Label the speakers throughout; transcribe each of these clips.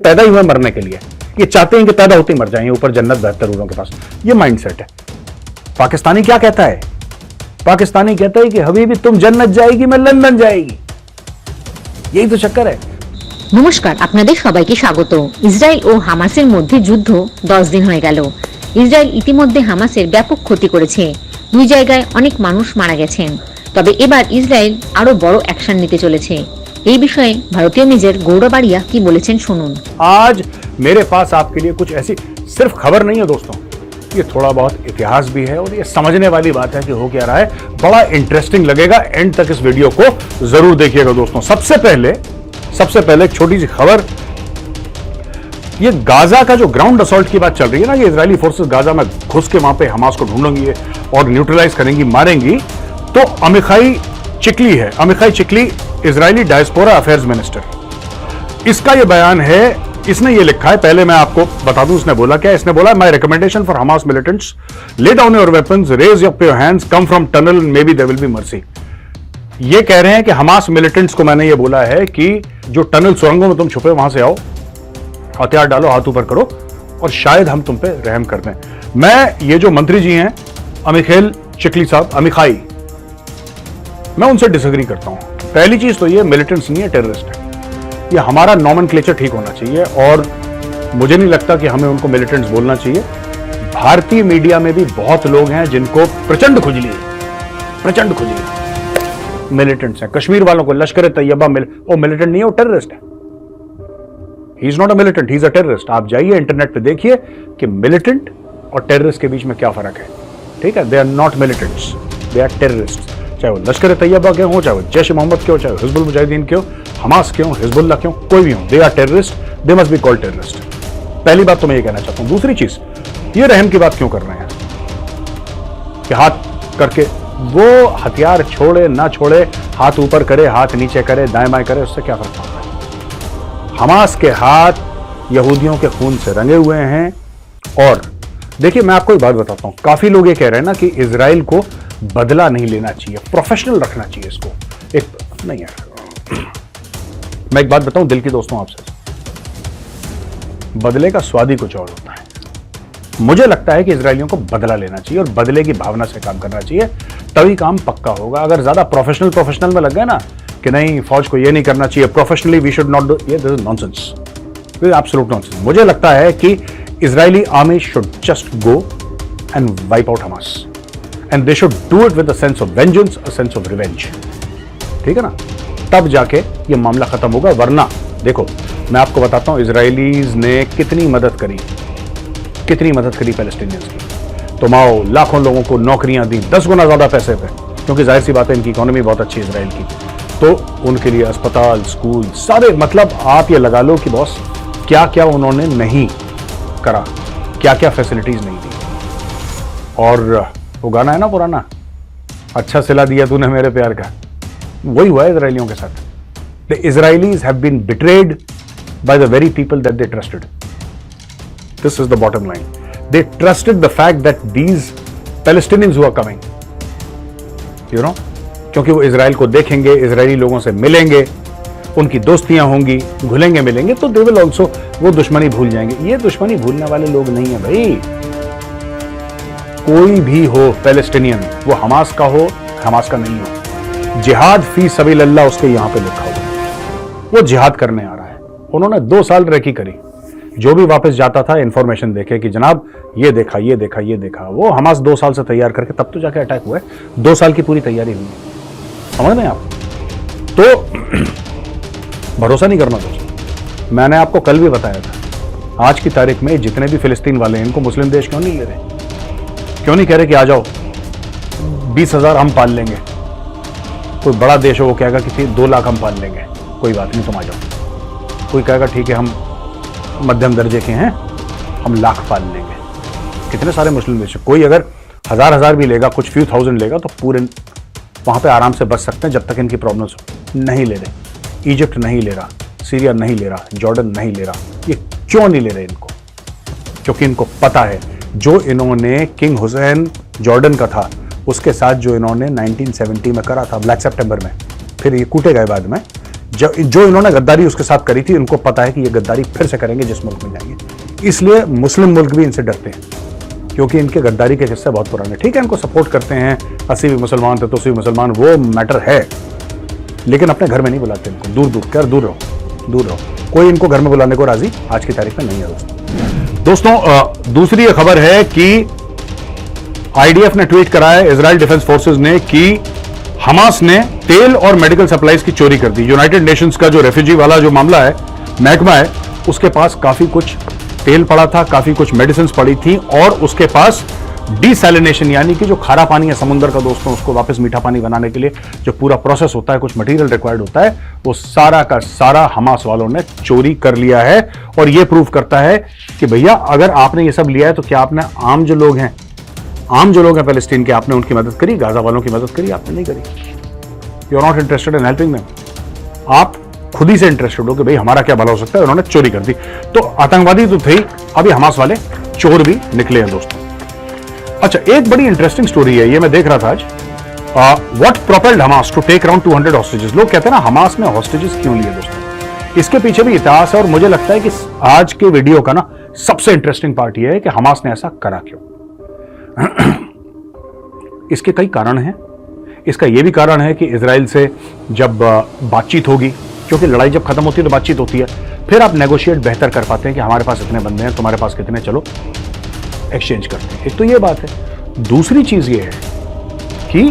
Speaker 1: पैदा ही हुए मरने के लिए, ये चाहते हैं कि पैदा होते ही मर जाएं, ऊपर जन्नत बेहतर हूरों के पास। ये माइंडसेट है। पाकिस्तानी क्या कहता है? पाकिस्तानी कहता है कि हबीबी तुम जन्नत जाएगी, मैं लंदन जाएगी। यही तो चक्कर है।
Speaker 2: নমস্কার, আপনাদের সবাইকে স্বাগত। ইসরায়েল ও হামাসের মধ্যে যুদ্ধ 10 দিন হয়ে গেল। ইসরায়েল ইতিমধ্যে হামাসের ব্যাপক ক্ষতি করেছে। দুই জায়গায় অনেক মানুষ মারা গেছেন। তবে এবার ইসরায়েল আরো বড় অ্যাকশন নিতে চলেছে। এই বিষয়ে ভারতীয় মেজর গৌরব আরিয়া কি বলেছেন শুনুন।
Speaker 1: आज मेरे पास आपके लिए कुछ ऐसी सिर्फ खबर नहीं है दोस्तों, ये थोड़ा बहुत इतिहास भी है और ये समझने वाली बात है कि हो क्या रहा है। बड़ा इंटरेस्टिंग लगेगा, एंड तक इस वीडियो को जरूर देखिएगा दोस्तों। सबसे पहले एक छोटी सी खबर, ये गाजा का जो ग्राउंड असॉल्ट की बात चल रही है ना, ये इजरायली फोर्सेस गाजा में घुस के वहां पे हमास को ढूंढेंगी और न्यूट्रलाइज करेंगी, मारेंगी। तो अमिखाई चिकली है, Amichai Chikli Israeli diaspora affairs minister, इसका ये बयान है। इसने ये लिखा है, पहले मैं आपको बता दूं इसने बोला क्या। इसने बोला my recommendation for Hamas militants, lay down your weapons, raise up your hands, come from tunnel, may be there will be mercy. ये कह रहे हैं कि हमास मिलिटेंट्स को मैंने ये बोला है कि जो टनल सुरंगों में तुम छुपे वहां से आओ, हथियार डालो, हाथ ऊपर करो और शायद हम तुम पे रहम कर दें। मैं ये जो मंत्री जी हैं अमिखेल चिकली साहब, अमिखाई, मैं उनसे डिसएग्री करता हूं। पहली चीज तो ये मिलिटेंट्स नहीं है, टेररिस्ट है। ये हमारा नॉमेनक्लेचर ठीक होना चाहिए और मुझे नहीं लगता कि हमें उनको मिलिटेंट्स बोलना चाहिए। भारतीय मीडिया में भी बहुत लोग हैं जिनको प्रचंड खुजली है, मिलिटेंट्स हैं। कश्मीर वालों को लश्कर तैयबा वो मिलिटेंट नहीं है, वो टेररिस्ट है। He is not a militant, he is a terrorist. आप जाइए इंटरनेट पे देखिए कि मिलिटेंट और टेररिस्ट के बीच में क्या फर्क है। ठीक है, they are not militants, they are terrorist. चाहे वो लश्कर तैयबा के हो, चाहे वो जैश मोहम्मद के हो, चाहे हिजबुल मुजाहिदीन के हो, हमास के हो, हिजबुल्ला के हो, कोई भी हो, they are terrorist, they must be called terrorist. पहली बात तो मैं ये कहना चाहता हूं। दूसरी चीज, ये रहम की बात क्यों कर रहे हैं कि हाथ करके वो हथियार छोड़े ना छोड़े, हाथ ऊपर करे, हाथ नीचे करे, दाएं बाएं करे, उससे क्या फर्क पड़ता है। हमास के हाथ यहूदियों के खून से रंगे हुए हैं। और देखिए मैं आपको एक बात बताता हूं, काफी लोग ये कह रहे हैं ना कि इजराइल को बदला नहीं लेना चाहिए, प्रोफेशनल रखना चाहिए इसको। एक नहीं यार, मैं एक बात बताऊं दिल की दोस्तों आपसे, बदले का स्वाद ही कुछ और होता है। मुझे लगता है कि इजरायलियों को बदला लेना चाहिए और बदले की भावना से काम करना चाहिए, तभी काम पक्का होगा। अगर ज्यादा प्रोफेशनल में लग गए ना कि नहीं फौज को ये नहीं करना चाहिए, professionally we should not do, ये this is nonsense, this is absolute nonsense. मुझे लगता है कि Israeli army should just go and wipe out Hamas, and they should do it with a sense of vengeance, a sense of revenge. ठीक है ना, तब जाके ये मामला खत्म होगा। वरना देखो मैं आपको बताता हूं इजरायलीज ने कितनी मदद करी पैलेस्टीनियंस की। तो माओ लाखों लोगों को नौकरियां दी 10 गुना ज्यादा पैसे पे, क्योंकि जाहिर सी बात है इनकी इकोनॉमी बहुत अच्छी है इजराइल की। तो उनके लिए अस्पताल, स्कूल, सारे, मतलब आप ये लगा लो कि बॉस क्या क्या उन्होंने नहीं करा, क्या क्या फैसिलिटीज नहीं दी। और वो गाना है ना पुराना, अच्छा सिला दिया तूने मेरे प्यार का, वही हुआ है इजरायलियों के साथ। The Israelis have been betrayed by the very people that they trusted. This is the bottom line. They trusted the fact that these Palestinians who are coming, you know, क्योंकि वो इजराइल को देखेंगे, इजरायली लोगों से मिलेंगे, उनकी दोस्तियां होंगी, घुलेंगे मिलेंगे, तो दे विल ऑल्सो वो दुश्मनी भूल जाएंगे। ये दुश्मनी भूलने वाले लोग नहीं है भाई। कोई भी हो पैलेस्टीनियन, वो हमास का हो, हमास का नहीं हो, जिहाद फी सबीलिल्लाह उसके यहां पे लिखा हुआ, वो जिहाद करने आ रहा है। उन्होंने 2 साल रेकी करी, जो भी वापस जाता था इंफॉर्मेशन देखे कि जनाब ये देखा। वो हमास 2 साल से तैयार करके तब तो जाके अटैक हुआ है। 2 साल की पूरी तैयारी हुई, समझ रहे हैं आप? तो भरोसा नहीं करना दोस्तों। मैंने आपको कल भी बताया था, आज की तारीख में जितने भी फिलिस्तीन वाले हैं इनको मुस्लिम देश क्यों नहीं ले रहे, क्यों नहीं कह रहे कि आ जाओ 20,000 हम पाल लेंगे। कोई बड़ा देश हो वो कहेगा कि 2 लाख हम पाल लेंगे, कोई बात नहीं तुम आ जाओ। कोई कहेगा ठीक है हम मध्यम दर्जे के हैं, हम लाख पाल लेंगे। कितने सारे मुस्लिम देश, कोई अगर 1000 भी लेगा, कुछ फ्यू थाउजेंड लेगा, तो पूरे वहां पे आराम से बच सकते हैं जब तक इनकी प्रॉब्लम्स नहीं ले रहे। इजिप्ट नहीं ले रहा, सीरिया नहीं ले रहा, जॉर्डन नहीं ले रहा। ये क्यों नहीं ले रहे इनको? क्योंकि इनको पता है जो इन्होंने किंग हुसैन जॉर्डन का था उसके साथ जो इन्होंने 1970 में करा था ब्लैक सितंबर में, फिर ये कूटे गए बाद में, जो इन्होंने गद्दारी उसके साथ करी थी, इनको पता है कि ये गद्दारी फिर से करेंगे जिस मुल्क में जाएंगे। इसलिए मुस्लिम मुल्क भी इनसे डरते हैं, क्योंकि इनके गद्दारी के किस्से बहुत पुराने। ठीक है, इनको सपोर्ट करते हैं, 80 भी मुसलमान थे तो 80 मुसलमान, वो मैटर है, लेकिन अपने घर में नहीं बुलाते इनको। दूर दूर कर, दूर रहो, दूर रहो। कोई इनको घर में बुलाने को राजी आज की तारीख में नहीं है। दोस्तों दूसरी खबर है कि आईडीएफ ने ट्वीट करा है, इजराइल डिफेंस फोर्सेस ने, कि हमास ने तेल और मेडिकल सप्लाईज की चोरी कर दी। यूनाइटेड नेशंस का जो रेफ्यूजी वाला जो मामला है, महकमा है, उसके पास काफी कुछ तेल पड़ा था, काफी कुछ मेडिसिन पड़ी थी, और उसके पास डिसैलिनेशन यानी कि जो खारा पानी है समुद्र का दोस्तों, उसको वापस मीठा पानी बनाने के लिए जो पूरा प्रोसेस होता है, कुछ मटेरियल रिक्वायर्ड होता है, वो सारा का सारा हमास वालों ने चोरी कर लिया है। और ये प्रूव करता है कि भैया अगर आपने ये सब लिया है तो क्या आपने आम जो लोग हैं पैलेस्टीन के, आपने उनकी मदद करी? गाजा वालों की मदद करी? आपने नहीं करी। You are not interested in helping them. आप खुद ही से इंटरेस्टेड हो कि भाई हमारा क्या भला हो सकता है, उन्होंने चोरी कर दी। तो आतंकवादी तो थे, अभी हमास वाले चोर भी निकले हैं दोस्तों। अच्छा, एक बड़ी इंटरेस्टिंग स्टोरी है, ये मैं देख रहा था आज। What propelled Hamas to take around 200 hostages. लोग कहते हैं ना हमास ने हॉस्टेजेस क्यों लिए दोस्तों, इसके पीछे भी इतिहास है, और मुझे लगता है कि आज के वीडियो का ना सबसे इंटरेस्टिंग पार्ट यह है कि हमास ने ऐसा करा क्यों। इसके कई कारण हैं। इसका यह भी कारण है कि इजराइल से जब बातचीत होगी, क्योंकि लड़ाई जब खत्म होती है तो बातचीत होती है, फिर आप नेगोशिएट बेहतर कर पाते हैं कि हमारे पास इतने बंदे हैं, तुम्हारे पास कितने, चलो एक्सचेंज करते हैं। एक तो ये बात है। दूसरी चीज ये है कि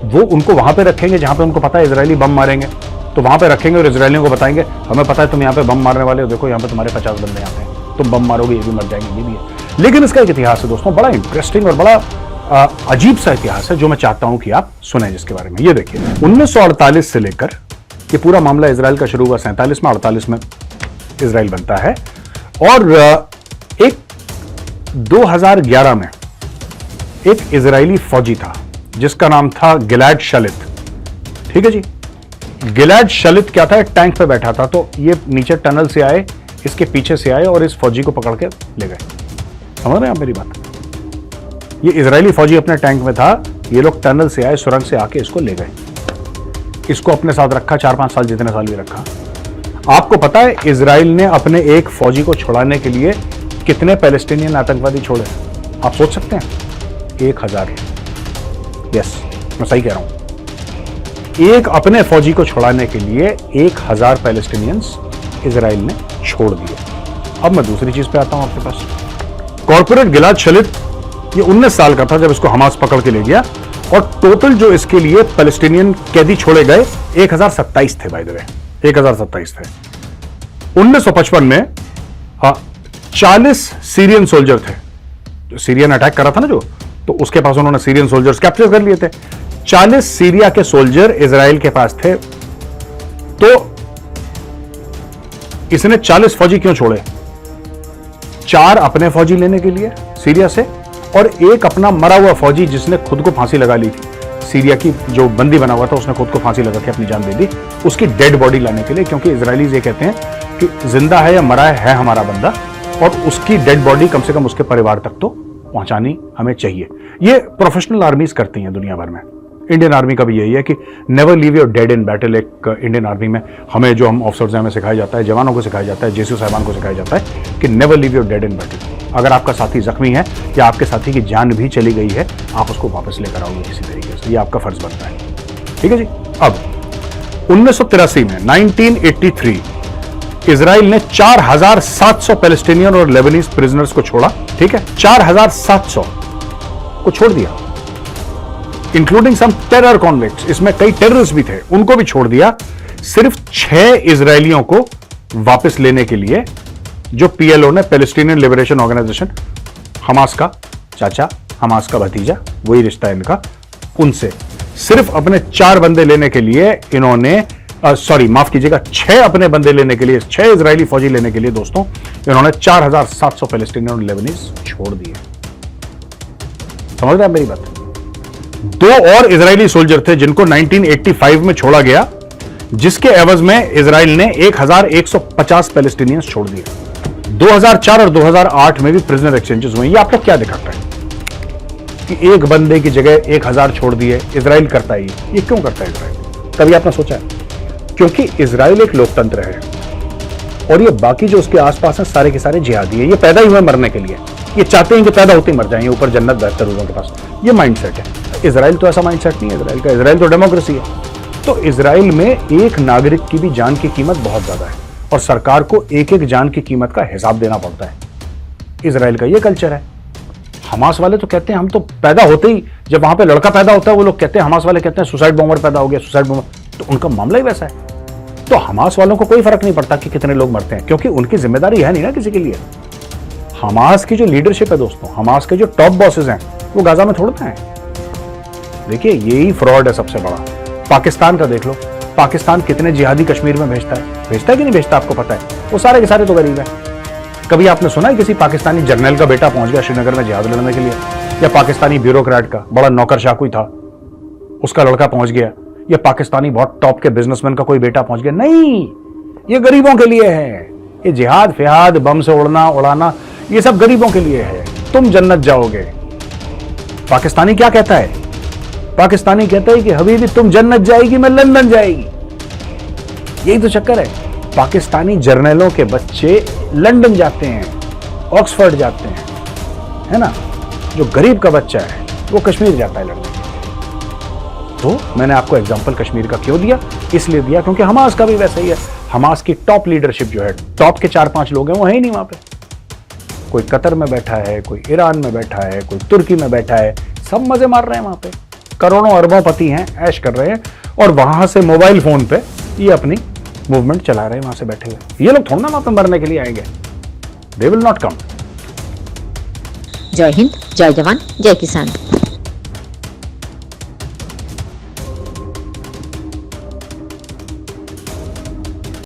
Speaker 1: वो उनको वहां पे रखेंगे जहां पे उनको पता है इजरायली बम मारेंगे, तो वहां पे रखेंगे और इजरायलियों को बताएंगे हमें पता है तुम यहाँ पे बम मारने वाले हो, देखो यहाँ पे तुम्हारे 50 बंदे यहाँ पे, तुम बम मारोगे ये भी मर जाएंगे, ये भी है। लेकिन इसका एक इतिहास है दोस्तों, बड़ा इंटरेस्टिंग और बड़ा अजीब सा इतिहास है, जो मैं चाहता हूं कि आप सुने जिसके बारे में। ये देखिए, 1948 से लेकर ये पूरा मामला इजराइल का शुरू हुआ 47 में, 48 में इजराइल बनता है, और एक 2011 में एक इजरायली फौजी था जिसका नाम था गिलाद शलित। ठीक है जी, गिलाद शलित क्या था, एक टैंक पे बैठा था, तो ये नीचे टनल से आए, इसके पीछे से आए और इस फौजी को पकड़ के ले गए। समझ रहे हैं आप मेरी बात? ये इजरायली फौजी अपने टैंक में था, ये लोग टनल से आए, सुरंग से आके इसको ले गए, इसको अपने साथ रखा, 4-5 साल जितने साल भी रखा। आपको पता है इजराइल ने अपने एक फौजी को छुड़ाने के लिए कितने पैलेस्टीनियन आतंकवादी छोड़े? आप सोच सकते हैं, 1000। यस, मैं सही कह रहा हूं। एक अपने फौजी को छुड़ाने के लिए 1000 पैलेस्टीनियंस इजराइल ने छोड़ दिए। अब मैं दूसरी चीज पे आता हूं आपके पास। कॉर्पोरेट गिलाद शलित ये 19 साल का था जब इसको हमास पकड़ के ले गया, और टोटल जो इसके लिए पैलेस्टीनियन कैदी छोड़े गए 1027 थे। बाय द वे 1027 थे। 1955 में 40 सीरियन सोल्जर थे, जो सीरियन अटैक करा था ना, जो तो उसके पास उन्होंने सीरियन सोल्जर्स कैप्चर कर लिए थे। 40 सीरिया के सोल्जर इजराइल के पास थे। तो इसने 40 फौजी क्यों छोड़े? 4 अपने फौजी लेने के लिए सीरिया से, और एक अपना मरा हुआ फौजी जिसने खुद को फांसी लगा ली थी, सीरिया की जो बंदी बना हुआ था उसने खुद को फांसी लगा के अपनी जान दे दी, उसकी डेड बॉडी लाने के लिए, क्योंकि इजरायलीज ये कहते हैं कि जिंदा है या मरा है हमारा बंदा, और उसकी डेड बॉडी कम से कम उसके परिवार तक तो पहुंचानी हमें चाहिए। ये प्रोफेशनल आर्मीज करती हैं दुनिया भर में। इंडियन आर्मी का भी यही है कि never leave your dead in battle. एक इंडियन आर्मी में हमें जो हम ऑफिसर्स हैं हमें सिखाया जाता है, जवानों को सिखाया जाता है, जेसीओ साहिबान को सिखाया जाता है कि never leave your dead in battle. अगर आपका साथी जख्मी है या आपके साथी की जान भी चली गई है, आप उसको वापस लेकर आओगे किसी तरीके से, ये आपका फर्ज बनता है। ठीक है जी। अब 1983 में 1983 इजराइल ने 4700 पैलेस्टीनियन और लेबनीज प्रिजनर्स को छोड़ा। ठीक है, 4700 को छोड़ दिया, इंक्लूडिंग सम टेरर कॉन्विक्ट्स। इसमें कई टेररिस्ट भी थे, उनको भी छोड़ दिया, सिर्फ 6 इजरायलियों को वापस लेने के लिए, जो पीएलओ ने, पैलेस्टीनियन लिबरेशन ऑर्गेनाइजेशन, हमास का चाचा, हमास का भतीजा, वही रिश्ता है इनका, उनसे सिर्फ अपने 4 बंदे लेने के लिए इन्होंने, सॉरी माफ कीजिएगा, 6 अपने बंदे लेने के लिए, 6 इजरायली फौजी लेने के लिए दोस्तों इन्होंने 4700 पैलेस्टीनियन और लेबनीज छोड़ दिए। समझ रहे हैं मेरी बात? 2 और इजरायली सोल्जर थे जिनको 1985 में छोड़ा गया, जिसके एवज में इजराइल ने 1150 पैलेस्टीनियंस छोड़ दिए। 2004 और 2008 में भी प्रिजनर एक्सचेंजेस हुए। ये आपको क्या दिखाता है कि एक बंदे की जगह 1000 छोड़ दिए? इजराइल करता है ये क्यों करता है इजराइल? कभी आपने सोचा है? क्योंकि इजराइल एक लोकतंत्र है और ये बाकी जो उसके आसपास हैं सारे के सारे जिहादी है। ये पैदा ही हुए मरने के लिए, ये चाहते हैं कि पैदा होते ही मर जाएंगे, ऊपर जन्नत बेहतर लोगों के पास। ये माइंडसेट है। इजराइल तो ऐसा माइंडसेट नहीं है। इजराइल तो डेमोक्रेसी है। तो इजराइल में एक नागरिक की भी जान की कीमत बहुत ज्यादा है और सरकार को एक एक जान की कीमत का हिसाब देना पड़ता है। इजराइल का ये कल्चर है। हमास वाले तो कहते हैं हम तो पैदा होते ही, जब वहां पे लड़का पैदा होता है वो लोग कहते हैं, हमास वाले कहते हैं सुसाइड बॉम्बर पैदा हो गया, सुसाइड बॉम्बर। तो उनका मामला ही वैसा है। तो हमास वालों को कोई फर्क नहीं पड़ता कि कितने लोग मरते हैं, क्योंकि उनकी जिम्मेदारी है नहीं ना किसी के लिए। हमास की जो लीडरशिप है दोस्तों, हमास के जो टॉप बॉसेस हैं, वो गाजा में थोड़ना है। देखिए यही फ्रॉड है सबसे बड़ा। पाकिस्तान का देख लो, पाकिस्तान कितने जिहादी कश्मीर में भेजता है कि नहीं भेजता, आपको पता है। वो सारे के सारे तो गरीब है। कभी आपने सुना है किसी पाकिस्तानी जर्नल का बेटा पहुंच गया श्रीनगर में जिहाद लड़ने के लिए, या पाकिस्तानी ब्यूरोक्रेट का बड़ा नौकर चाकुई था उसका लड़का पहुंच गया, या पाकिस्तानी बहुत टॉप के बिजनेसमैन का कोई बेटा पहुंच गया? नहीं, ये गरीबों के लिए है। ये जिहाद फिहाद बम से उड़ना उड़ाना ये सब गरीबों के लिए है। तुम जन्नत जाओगे। पाकिस्तानी क्या कहता है? पाकिस्तानी कहता है कि हबीबी तुम जन्नत जाएगी, मैं लंदन जाएगी। यही तो चक्कर है। पाकिस्तानी जर्नलों के बच्चे लंदन जाते हैं, ऑक्सफोर्ड जाते हैं, है ना। जो गरीब का बच्चा है वो कश्मीर जाता है लड़ने। तो मैंने आपको एग्जांपल कश्मीर का क्यों दिया? इसलिए दिया क्योंकि हमास का भी वैसा ही है। हमास की टॉप लीडरशिप जो है, टॉप के 4-5 लोग हैं, वो है ही नहीं वहां पे। कोई कतर में बैठा है, कोई ईरान में बैठा है, कोई तुर्की में बैठा है, सब मजे मार रहे हैं वहां पे। करोड़ों अरबों पति हैं, ऐश कर रहे हैं, और वहां से मोबाइल फोन पे ये अपनी मूवमेंट चला रहे हैं वहां से बैठे हुए। ये लोग थोड़ा ना वहां पे मरने के लिए आएंगे। They will not come.
Speaker 2: जय हिंद, जय जवान, जय किसान।